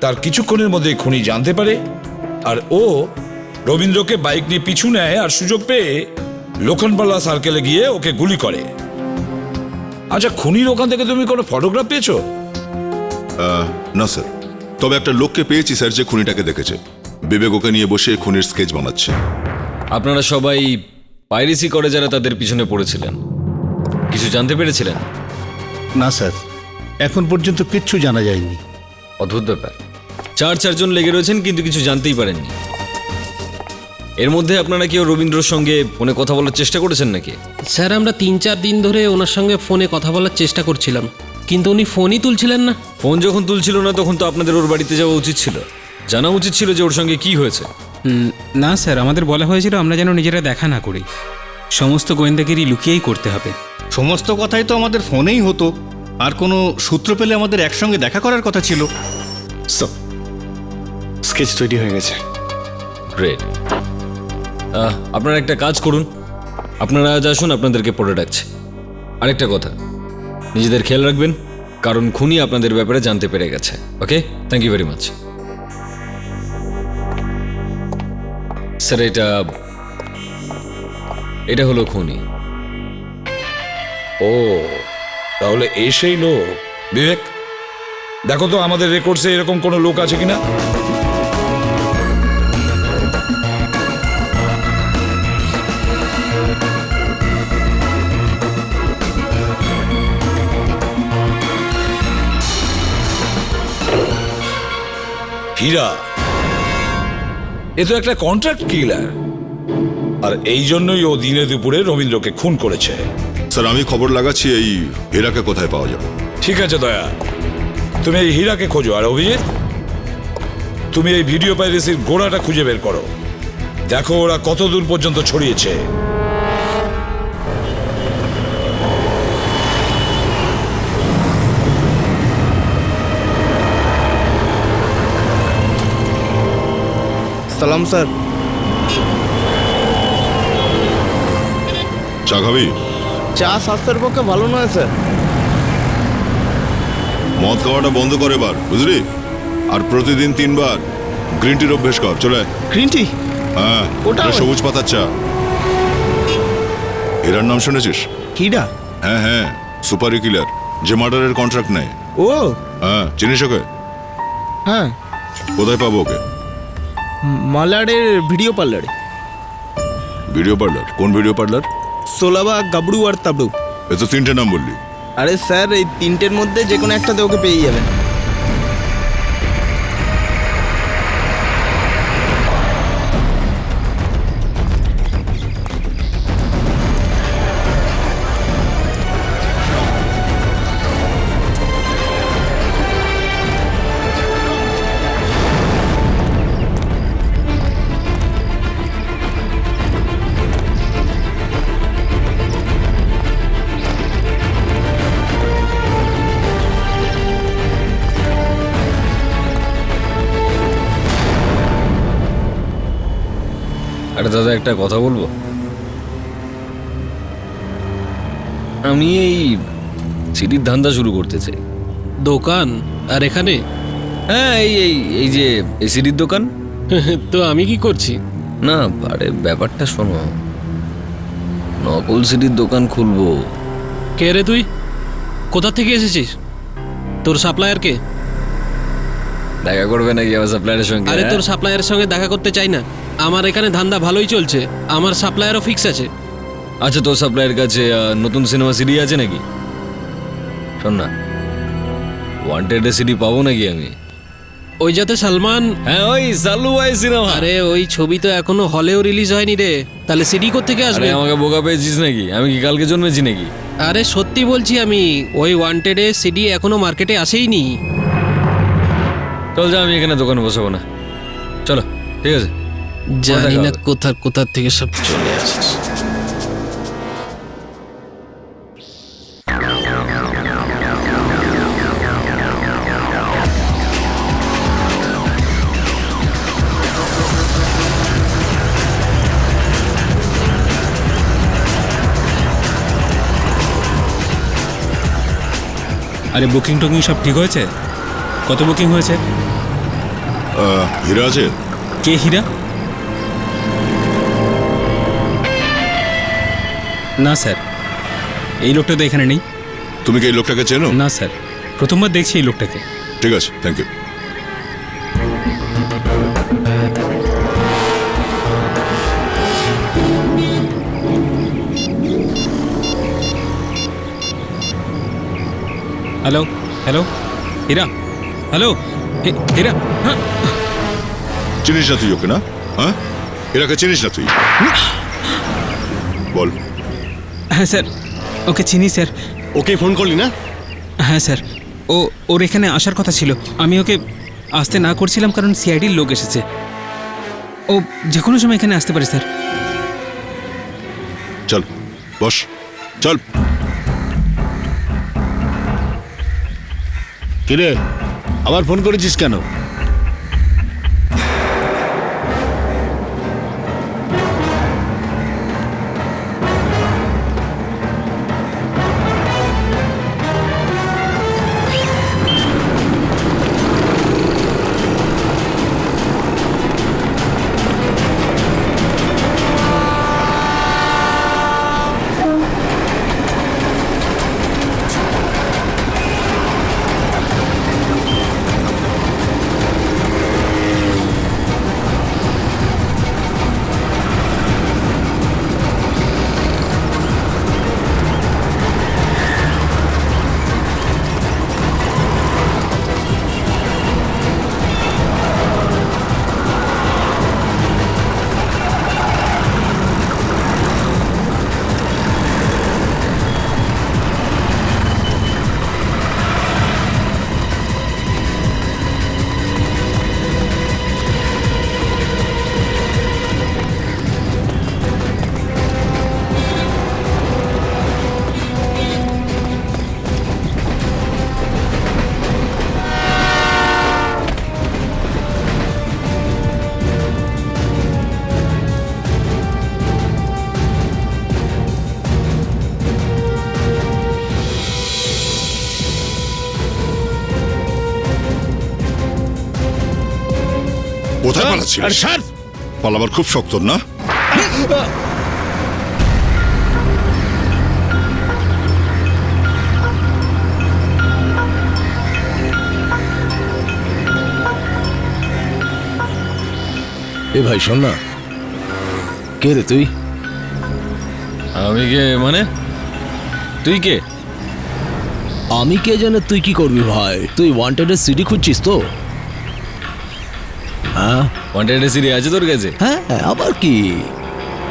তার কিছুক্ষণের মধ্যে খুনি জানতে পারে, আর ও রবীন্দ্রকে বাইক নিয়ে পিছু নেয়, আর সুযোগ পেয়ে লোখণ্ডবালা সার্কেলে গিয়ে ওকে গুলি করে। আচ্ছা, খুনির ওখান থেকে তুমি কোনো ফটোগ্রাফ পেয়েছো? না স্যার, তবে একটা লোককে পেয়েছি স্যার যে খুনিটাকে দেখেছে। বিবেক ওকে নিয়ে বসে খুনির স্কেচ বানাচ্ছে। আপনারা সবাই পাইরেসি করে যারা তাদের পিছনে পড়েছিলেন, কিছু জানতে পেরেছিলেন? না স্যার, এখন পর্যন্ত কিচ্ছু জানা যায়নি। অদ্ভুত ব্যাপার। 4 জন লেগে রয়েছেন কিন্তু কিছু জানতেই পারেননি। এর মধ্যে আপনারা কেউ রবীন্দ্রর সঙ্গে ফোনে কথা বলার চেষ্টা করেছেন নাকি? স্যার, আমরা 3-4 দিন ধরে ওনার সঙ্গে ফোনে কথা বলার চেষ্টা করছিলাম, কিন্তু উনি ফোনই তুলছিলেন না। ফোন যখন তুলছিল না তখন তো আপনাদের ওর বাড়িতে যাওয়া উচিত ছিল, জানা উচিত ছিল যে ওর সঙ্গে কি হয়েছে। না স্যার, আমাদের বলা হয়েছিল আমরা যেন নিজেরা দেখা না করি, সমস্ত গোয়েন্দাগিরি লুকিয়েই করতে হবে। সমস্ত কথাই তো আমাদের ফোনেই হতো, আর কোনো সূত্র পেলে আমাদের একসঙ্গে দেখা করার কথা ছিল। স্কেচ তৈরি হয়ে গেছে। গ্রেট। আপনারা একটা কাজ করুন, আপনারা আজ আসুন, আপনাদেরকে পড়ে ডাকছে। আরেকটা কথা, নিজেদের খেয়াল রাখবেন, কারণ খুনি আপনাদের ব্যাপারে জানতে পেরে গেছে। Okay, thank you very much. Sir, এটা হলো খুনি। ও, তাহলে এই সেই লোক। বিবেক, দেখো তো আমাদের রেকর্ডসে এরকম কোনো লোক আছে কিনা। হীরা, এ তো একটা কন্ট্রাক্ট কিলার, আর এই জন্যই ও দিনে দুপুরে রবীন্দ্রকে খুন করেছে। স্যার, আমি খবর লাগাচ্ছি এই হীরাকে কোথায় পাওয়া যাবে। ঠিক আছে দয়া, তুমি এই হীরাকে খোঁজো, আর অভিজিৎ তুমি এই ভিডিও পাইরেসির গোড়াটা খুঁজে বের করো। দেখো ওরা কত দূর পর্যন্ত ছড়িয়েছে। সালাম স্যার। চা খাবি? চা স্বাস্থ্যের পক্ষে ভালো নয় স্যার। মদ খাওয়াটা বন্ধ করে এবার, বুঝলি? আর প্রতিদিন 3 বার গ্রিন টির অভ্যেস কর। চলে গ্রিন টি? হ্যাঁ, ওটা সবুজ পাতার চা। হীরার নাম শুনেছিস? হীরা? হ্যাঁ হ্যাঁ, সুপারি কিলার, যে মার্ডারের কন্ট্রাক্ট নেয়। ও হ্যাঁ, চিনিস ওকে? হ্যাঁ। কোথায় পাবো ওকে? মালাডের ভিডিও পার্লারে। Video parlour? কোন ভিডিও পার্লার? সোলাবা, গাবড়ু আর তাবড়ু। এ তো 3টে নাম বললি। আরে স্যার, এই 3টের মধ্যে যে কোনো একটাতে ওকে পেয়ে যাবেন। আরে দাদা, একটা কথা বলবো? আমি এই সিডির ধান্দা শুরু করতে চাই। দোকান? আর এখানে? হ্যাঁ, এই যে এই সিডির দোকান। তো আমি কি করছি? না, আরে ব্যাপারটা শোনো, নকল সিডির দোকান খুলবো। কে রে তুই? কোথা থেকে এসেছিস? তোর সাপ্লায়ার কে? দেখা করবে নাকি আমার সাপ্লায়ারের সঙ্গে? আরে তোর সাপ্লায়ারের সঙ্গে দেখা করতে চাই না, আমার এখানে ধান্দা ভালোই চলছে, আমার সাপ্লায়ারও ফিক্স আছে। আচ্ছা, তোর সাপ্লায়ার কাছে নতুন সিনেমা সিডি আছে নাকি? শোন না, ওয়ান্টেড সিডি পাবো নাকি আমি? ওই যাতে সালমান? হ্যাঁ, ওই সালু ভাই সিনেমা। আরে ওই ছবি তো এখনো হলেও রিলিজ হয়নি রে, তাহলে সিডি কোত্থেকে আসবে? আরে আমাকে বোকা পেয়েছিস নাকি? আমি কি কালকে জন্মেছি নাকি? আরে সত্যি বলছি, আমি ওই ওয়ান্টেডে সিডি এখনো মার্কেটে আসেইনি। চল যা, আমি এখানে দোকানে বসাবো না। চলো, ঠিক আছে। জানি না কোথা থেকে সব চলে আসছে। আরে বুকিং টুকিং সব ঠিক হয়েছে? কত বুকিং হয়েছে? হীরা আছে? কে হীরা? না স্যার, এই লোকটা তো এখানে নেই। তুমি কি এই লোকটাকে চেনো? না স্যার, প্রথমবার দেখছি এই লোকটাকে। ঠিক আছে, thank you. Hello hello, Hira, hello Hira. হ্যাঁ, চিনিস না তুই ওকে? না, হ্যাঁ, হীরাকে চিনিস না তুই? বল। হ্যাঁ স্যার, ওকে চিনি স্যার। ওকে ফোন করলি না? হ্যাঁ স্যার, ওর এখানে আসার কথা ছিল, আমি ওকে আসতে না করছিলাম কারণ সিআইডির লোক এসেছে। ও যে কোনো সময় এখানে আসতে পারে স্যার। চল বস, চল। কিরে আবার ফোন করেছিস কেন? কোথায় পালাচ্ছিস? আর স্যার পালাবার খুব শক্ত না? এ ভাই শোন না, কে রে তুই? আমি কে মানে? তুই কে? আমি কে জানে তুই কি করবি ভাই? তুই ওয়ান্টেডের সিডি খুঁজছিস তো? হ্যাঁ ওয়ান্টেড সিরি আছে তোর কাছে? হ্যাঁ, আবার কি?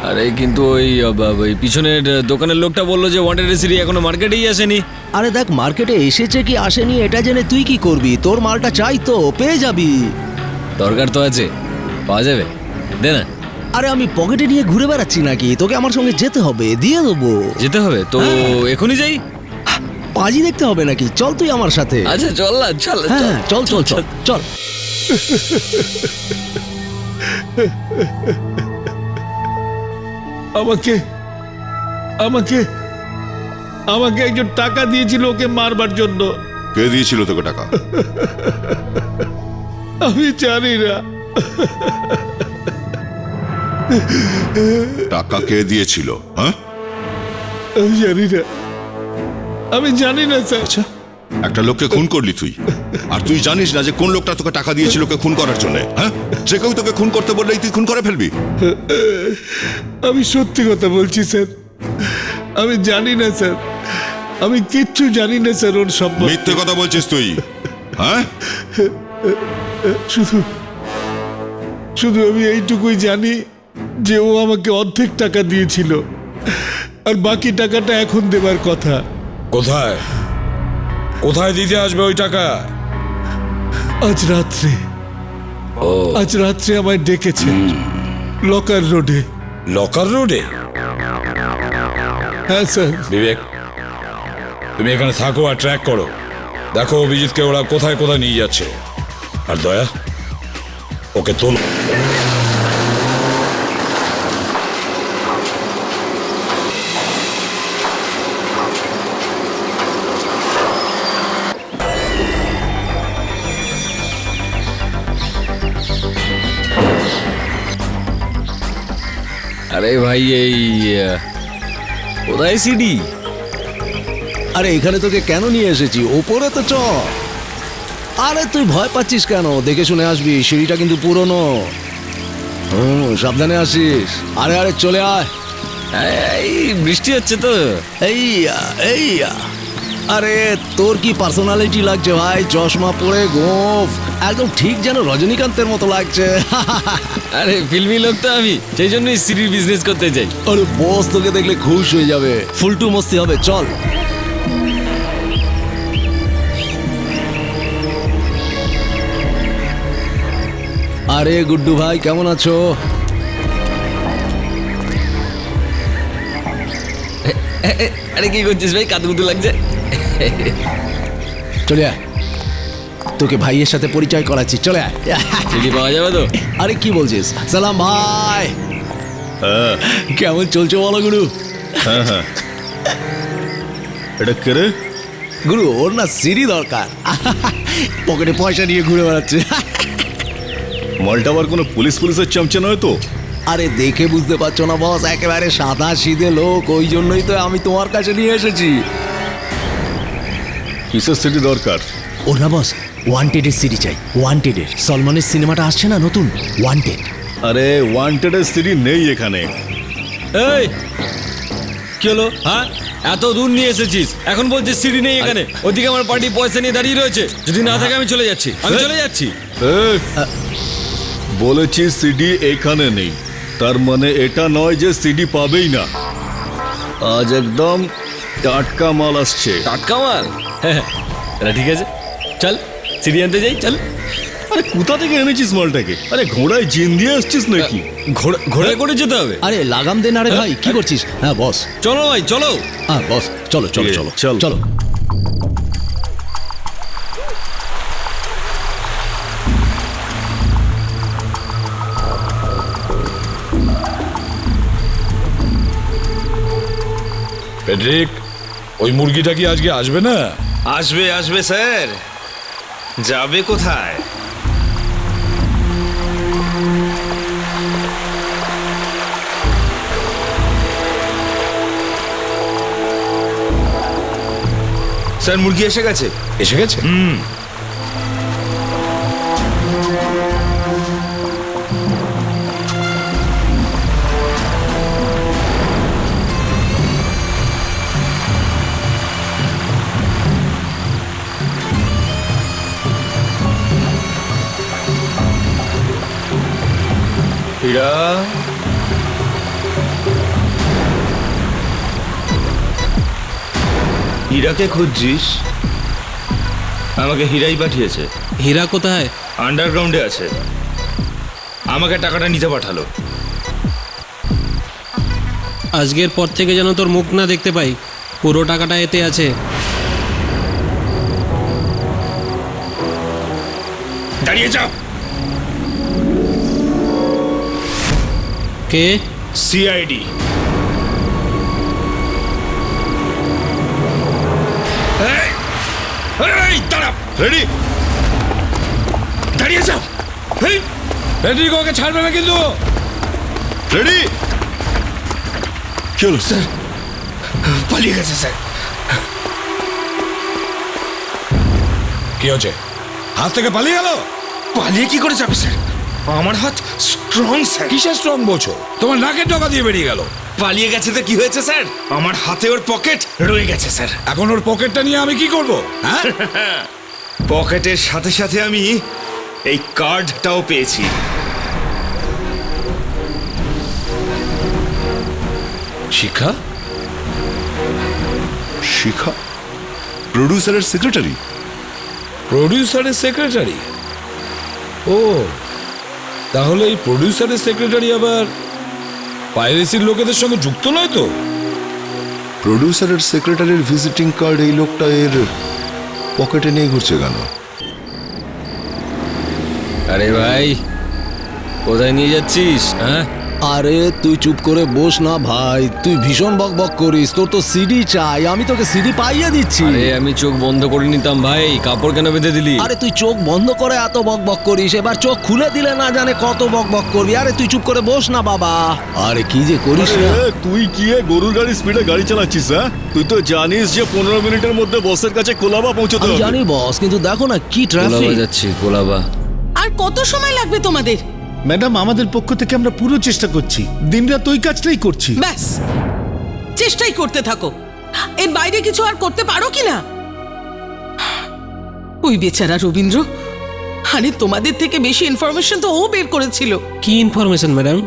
আরে কিন্তু ওই পিছনের দোকানের লোকটা বললো যে ওয়ান্টেড সিরি এখনো মার্কেটেই আসেনি। আরে দেখ, মার্কেটে এসেছে কি আসেনি এটা জেনে তুই কি করবি? তোর মালটা চাই তো পেয়ে যাবি। দরকার তো আছে, পাওয়া যাবে, দে না। আরে আমি পকেটে নিয়ে ঘুরে বেড়াচ্ছি নাকি? তোকে আমার সঙ্গে যেতে হবে, দিয়ে দেবো। যেতে হবে তো? এখনই যাই? পাজি দেখতে হবে নাকি? চল তুই আমার সাথে। আচ্ছা চল না, চল। হ্যাঁ চল চল চল চল। আমাকে আমাকে আমাকে একজন টাকা দিয়েছিল ওকে মারবার জন্য। কে দিয়েছিল তোকে টাকা? আমি জানি না। টাকা কে দিয়েছিল? হ্যাঁ, আমি জানি না, আমি জানি না স্যার। আচ্ছা, একটা লোককে খুন করলি তুই, আর তুই জানিস না যে কোন লোকটা তোকে টাকা দিয়েছিল ওকে খুন করার জন্য? হ্যাঁ, যে কেউ তোকে খুন করতে বললেই তুই খুন করে ফেলবি? আমি সত্যি কথা বলছি স্যার, আমি জানি না স্যার, আমি কিচ্ছু জানি না স্যার ওর সম্পর্কে। মিথ্যে কথা বলছিস তুই? হ্যাঁ, শুধু শুধু আমি এইটুকুই জানি যে ও আমাকে অর্ধেক টাকা দিয়েছিল, আর বাকি টাকাটা এখন দেবার কথা। কোথায় কোথায় দিতে আসবে ওই টাকা? আজ রাত্রে, আজ রাত্রে আমায় ডেকেছে লকার রোডে। লকার রোডে? হ্যাঁ স্যার। বিবেক, তুমি এখানে থাকো আর ট্র্যাক করো, দেখো অভিজিৎকে ওরা কোথায় কোথায় নিয়ে যাচ্ছে। আর দয়া, ওকে তোলো। আরে ভাই এই কোথায় সিডি? আরে এখানে তোকে কেন নিয়ে এসেছি? ওপরে তো চ। আরে তুই ভয় পাচ্ছিস কেন? দেখে শুনে আসবি, সিঁড়িটা কিন্তু পুরনো। সাবধানে আসিস। আরে আরে চলে আয়। এই বৃষ্টি হচ্ছে তো। এই এই আরে তোর কি পার্সোনালিটি লাগছে ভাই? চশমা পরে গোঁফ একদম ঠিক যেন রজনীকান্তের মতো লাগছে। আরে ফিল্মি লোক তো আমি, সেই জন্যই সিডির বিজনেস করতে চাই। আরে বস তোকে দেখলে খুশ হয়ে যাবে, ফুলটু মস্তি হবে। চল। আরে গুড্ডু ভাই কেমন আছো? আরে কি করছিস ভাই, কাতুকুতু লাগছে। চলে আয়, তোকে ভাইয়ের সাথে পরিচয় করাচ্ছি, চলে আয়। চিঠি পাওয়া যাবে তো? আরে কি বলছিস? সালাম ভাই, কেমন চলছে বলো গুরু? হ্যাঁ হ্যাঁ, এটা কে রে? গুরু ওর না সিঁড়ি দরকার, পকেটে পয়সা নিয়ে ঘুরে বেড়াচ্ছে। মালটা আবার কোনো পুলিশের চামচা নয় তো? আরে দেখে বুঝতে পারছো না বস, একেবারে সাদা সিধে লোক, ওই জন্যই তো আমি তোমার কাছে নিয়ে এসেছি। কিসের সিটি দরকার? ওর না বস ওয়ান্টেডের সিডি চাই, ওয়ান্টেডের। সলমানের সিনেমাটা আসছে না নতুন, ওয়ান্টেড। আরে ওয়ান্টেডের সিটি নেই এখানে। এই কি হলো? হ্যাঁ, এত দূর নিয়ে এসেছিস, এখন বলছিস সিডি নেই এখানে। ওদিকে আমার পার্টি পয়সা নিয়ে দাঁড়িয়ে রয়েছে, যদি না থাকে আমি চলে যাচ্ছি, আমি চলে যাচ্ছি। বলেছি সিডি এখানে নেই, তার মানে এটা নয় যে সিডি পাবেই না। আজ একদম টাটকা মাল আসছে। টাটকা মাল? হ্যাঁ, ঠিক আছে, চল সিডি আনতে যাই, চল। আরে কোথা থেকে এনেছিস মালটাকে? আরে ঘোড়ায় জিন দিয়ে আসছিস নাকি? ঘোড়ায় করে যেতে হবে? আরে লাগাম দে না রে ভাই, কি করছিস? হ্যাঁ বস, চলো ভাই চলো। হ্যাঁ বস, চলো চলো চলো চলো চলো। পেড্রিক, ওই মুরগিটা কি আজকে আসবে না? আসবে আসবে স্যার, যাবে কোথায়? স্যার মুরগি এসে গেছে। এসে গেছে? হীরা, হীরাকে খুঁজছিস? আমাকে হীরাই পাঠিয়েছে। হীরা কোথায়? আন্ডারগ্রাউন্ডে আছে, আমাকে টাকাটা নিতে পাঠালো। আজকের পর থেকে যেন তোর মুখ না দেখতে পাই, পুরো টাকাটা এতে আছে। দাঁড়িয়ে যাও। কে? সিআইডি। দাঁড়া, রেডি? দাঁড়িয়ে যাও। পেড্রিক ওকে ছাড়বে না কিন্তু। রেডি? চলো স্যার, পালিয়ে গেছে স্যার। কি হচ্ছে? হাত থেকে পালিয়ে গেল? পালিয়ে কি করে যাবে স্যার? আমার হাত স্ট্রং স্যার। কিসের স্ট্রং বলছো? তোমার নাকের ডগা দিয়ে বেরিয়ে গেল। পালিয়ে গেছে তো কি হয়েছে স্যার? আমার হাতে ওর পকেট রয়ে গেছে স্যার। এখন ওর পকেটটা নিয়ে আমি কি করব? হ্যাঁ, পকেটের সাথে সাথে আমি এই কার্ডটাও পেয়েছি। শিখা? শিখা প্রডিউসারের সেক্রেটারি? প্রডিউসারের সেক্রেটারি? ও, তাহলে এই প্রডিউসারের সেক্রেটারি আবার পাইরেসির লোকেদের সঙ্গে যুক্ত নয় তো? প্রডিউসারের সেক্রেটারির ভিজিটিং কার্ড এই লোকটা এর পকেটে নিয়ে ঘুরছে কেন? আরে ভাই, কোথায় নিয়ে যাচ্ছিস? হ্যাঁ, আরে তুই চুপ করে বস না ভাই, তুই ভীষণ বকবক করিস, তোর তো সিডি চাই, আমি তোকে সিডি পাইয়ে দিচ্ছি। আরে আমি চোখ বন্ধ করে নিতাম ভাই, কাপড় কেন বেঁধে দিলি? আরে তুই চোখ বন্ধ করে এত বকবক করিস, এবার চোখ খুলে দিলে না জানে কত বকবক করবি। আরে তুই চুপ করে বস না বাবা। আরে কি যে করিস না। তুই কি গরুর গাড়ি স্পিডে গাড়ি চালাচ্ছিস? হ্যাঁ, তুই তো জানিস যে 15 মিনিটের মধ্যে বসের কাছে কোলাবা পৌঁছতে আমি হবে। জানি বস, কিন্তু দেখো না কি ট্রাফিক। কোলাবা যাচ্ছি, কোলাবা। আর কত সময় লাগবে তোমাদের? ম্যাডাম, আমাদের পক্ষ থেকে আমরা পুরো চেষ্টা করছি, দিনরাত ওই কাজটাই করছি। ব্যাস, চেষ্টাই করতে থাকো, এর বাইরে কিছু আর করতে পারো কি না? ওই বেচারা রবীন্দ্র, আরে তোমাদের থেকে বেশি ইনফরমেশন তো ও বের করেছিল। কি ইনফরমেশন ম্যাডাম?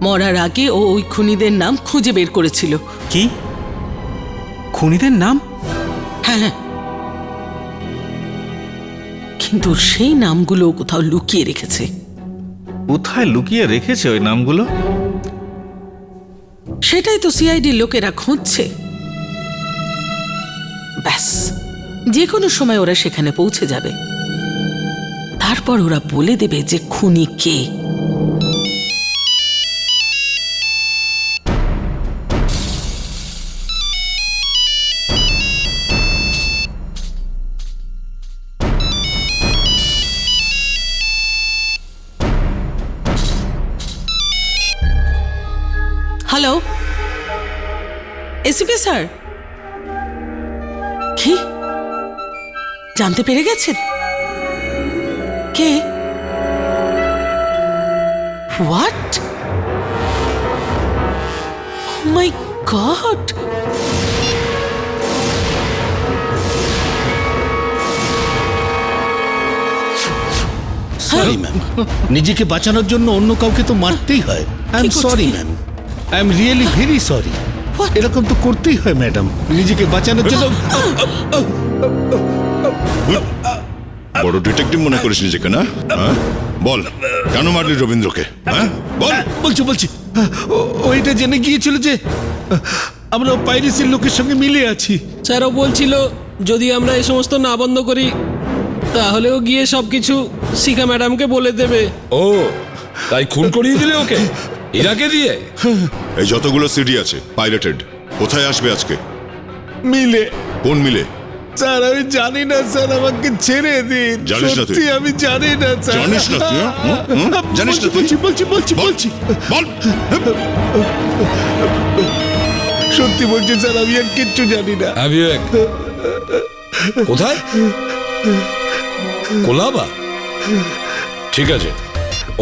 মরার আগে ও ওই খুনিদের নাম খুঁজে বের করেছিল। কি? খুনিদের নাম? হ্যাঁ হ্যাঁ। কি কিন্তু সেই নামগুলো কোথাও লুকিয়ে রেখেছে। কোথায় লুকিয়ে রেখেছে ওই নামগুলো? সেটাই তো সিআইডির লোকেরা খুঁজছে। ব্যাস, যে কোনো সময় ওরা সেখানে পৌঁছে যাবে, তারপর ওরা বলে দেবে যে খুনি কে। হ্যালো, এসিপি স্যার, কি জানতে পেরে গেছেন কে? What? My god! Sorry ma'am, নিজেকে বাঁচানোর জন্য অন্য কাউকে তো মারতেই হয়। I am sorry ma'am, I am really very sorry. এরকম তো করতেই হয় ম্যাডাম, নিজেকে বাঁচানোর জন্য। বড় ডিটেকটিভ মনে করিস নিজেকে না? হ্যাঁ? বল, কেন মারলি রবীন্দ্রকে? হ্যাঁ বল। বলছি ওইটা জেনে গিয়েছিল যে আমরা পাইরেসির লোকের সঙ্গে মিলে আছি। স্যারও বলছিল যদি আমরা এই সমস্ত না বন্ধ করি তাহলেও গিয়ে সবকিছু শিখা ম্যাডামকে বলে দেবে। ও তাই খুন করিয়ে দিলে ওকে ইরাকে দিয়ে? এই যতগুলো সিডি আছে পাইরেটেড, কোথায় আসবে আজকে? মিলে। কোন মিলে? স্যার আমি জানি না স্যার, আমাকে ছেড়ে দিন। জানিস না তুই? সত্যি আমি জানি না স্যার। জানিস না তুই? জানিস না তুই? বলছি বল। সত্যি বলছি স্যার, আমি আর কিচ্ছু জানি না। কোথায়? কোলাবা? ঠিক আছে,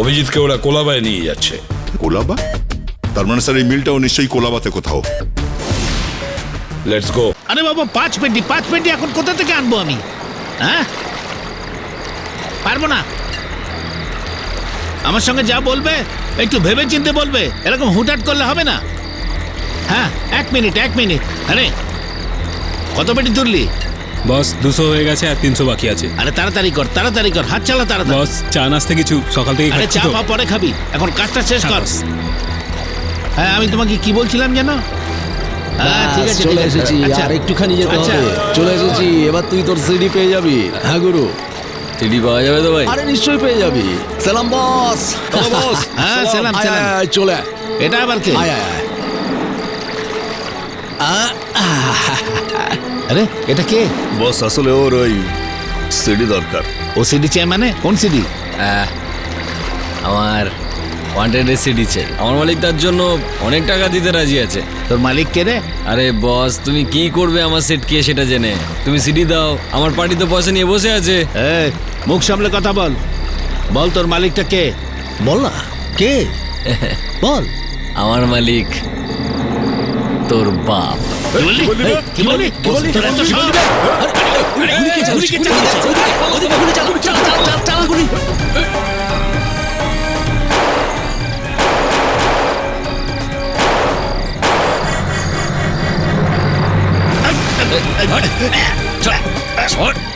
অভিজিৎকে ওরা কোলাবায় নিয়ে যাচ্ছে। কোলাবা? তার মানে স্যার এই মিলটাও নিশ্চয়ই কোলাবাতে কোথাও। Let's go. আরে বাবা, 5 পেটি এখন কোথা থেকে আনবো আমি? হ্যাঁ, পারবো না। আমার সঙ্গে যা বলবে একটু ভেবে চিন্তে বলবে, এরকম হুটহাট করলে হবে না। হ্যাঁ, 1 মিনিট। আরে কত পেটি তুললি? বস 200 হয়ে গেছে আর 300 বাকি আছে। আরে তাড়াতাড়ি কর, হাত চালা তাড়াতাড়ি। বস চা নাস্তা কিছু সকাল থেকে আরে খাচ্ছি চা তো। পা পরে খাবি, এখন কাজটা শেষ কর। হ্যাঁ, আমি তোমাকে কি বলছিলাম জানো? হ্যাঁ, ঠিক আছে, চলে এসেছি, আচ্ছা, আর একটুখানি যেতে আচ্ছা। হবে। চলে এসেছি, এবার তুই তোর সিডি পেয়ে যাবি। হ্যাঁ গুরু, সিডি পাওয়া যাবে তো ভাই? আরে নিশ্চয়ই পেয়ে যাবি। সালাম বস। বস। হ্যাঁ, সালাম। চলে আয়। এটা আবার কে? আয়। আরে এটা কে? বস আসলে ওর ওই সিডি দরকার। ও সিডি চাই মানে কোন সিডি? আমার ওয়ান্টেড সিডি চাই। আমার মালিক তার জন্য অনেক টাকা দিতে রাজি আছে। তোর মালিক কে রে? আরে বস, তুমি কি করবে আমার সেট কে সেটা জেনে? তুমি সিডি দাও, আমার পার্টি তো পয়সা নিয়ে বসে আছে। এই মুখ সামলে কথা বল। বল তোর মালিকটা কে? বল না কে, বল। আমার মালিক তোর বাপ। কি বললি? তোর এত সাহস?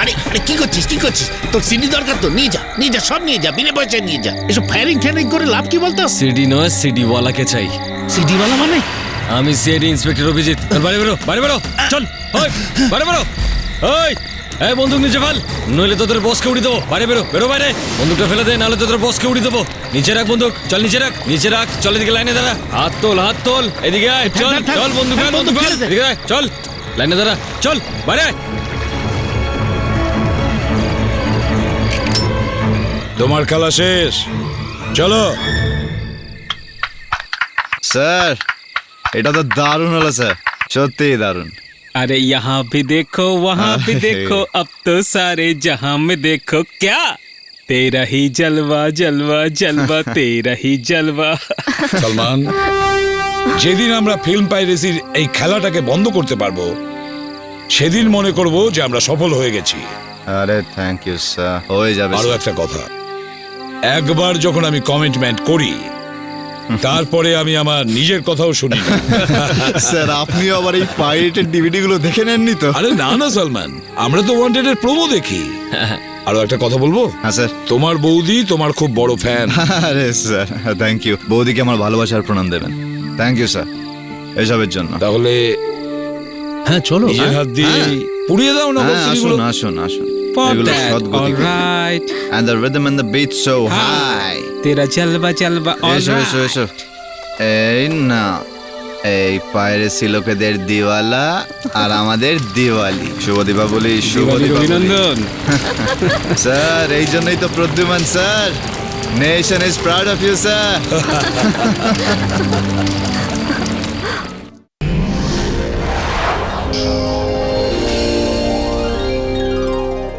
আরে কি করছিস? তোর সিডি দরকার তো, নিয়ে যা, সব নিয়ে যা, বিনা পয়সায় নিয়ে যা। এসব ফায়ারিং করে লাভ কি বলতো? সিডি নয়, সিডি ওয়ালাকে চাই। সিডি ওয়ালা মানে? আমি সিআইডি ইন্সপেক্টর অভিজিৎ। বাইরে বেরো, চল, বাইরে বেরো। এই বন্দুক নিচে ফেল, নইলে তোদের বসকে উড়িয়ে দেবো। বেরো বাইরে। বন্দুকটা ফেলে দে, নাহলে তোদের বসকে উড়িয়ে দেবো। নিচে রাখ বন্দুক, চল নিচে রাখ। চল এদিকে লাইনে দাঁড়া, হাত তোল, এদিকে আয়। চল বন্দুক ফেল, এদিকে আয়, চল লাইনে দাঁড়া, চল বাইরে। তোমার খেলা শেষ, চলো। স্যার এটা তো দারুণ হলো স্যার, সত্যিই দারুণ। अरे यहाँ भी देखो वहाँ भी देखो अब तो सारे जहाँ में देखो क्या तेरा ही जलवा जलवा जलवा तेरा ही जलवा। সালমান, যেদিন আমরা ফিল্ম পাইরেসির এই খেলাটাকে বন্ধ করতে পারবো সেদিন মনে করব যে আমরা সফল হয়ে গেছি। আরে থ্যাংক ইউ স্যার, হয়ে যাবে। আরো একটা কথা, একবার যখন আমি কমিটমেন্ট করি তারপরে আমি আমার নিজের কথাও শুনি না। স্যার আপনিও আবার এই পাইরেটেড ডিভিডি গুলো দেখে নেননি তো? আরে না সালমান, আমরা তো ওয়ান্টেড এর প্রোমো দেখি। আরো একটা কথা বলবো? হ্যাঁ স্যার। তোমার বৌদি তোমার খুব বড় ফ্যান। আরে স্যার থ্যাংক ইউ, বৌদিকে আমার ভালোবাসার প্রণাম দেবেন। থ্যাংক ইউ স্যার এসবের জন্য। তাহলে হ্যাঁ চলো। নিজের হাত দিয়ে পুড়িয়ে দাও না হ্যাঁ, বস্তুগুলো। আসুন আসুন আসুন। For এগুলো that, সদ্গতি। alright. And the rhythm and the beat so high. तेरा जलवा जलवा এসো এসো alright. এসো। এই না, এই পাইরেসি লোকেদের দিওয়ালা আর আমাদের দিওয়ালি। শুভ দীপাবলি, শুভ দিওয়ালির দীপাবলি। অভিনন্দন। স্যার এই জন্যই তো Pradyuman sir, nation is proud of you sir.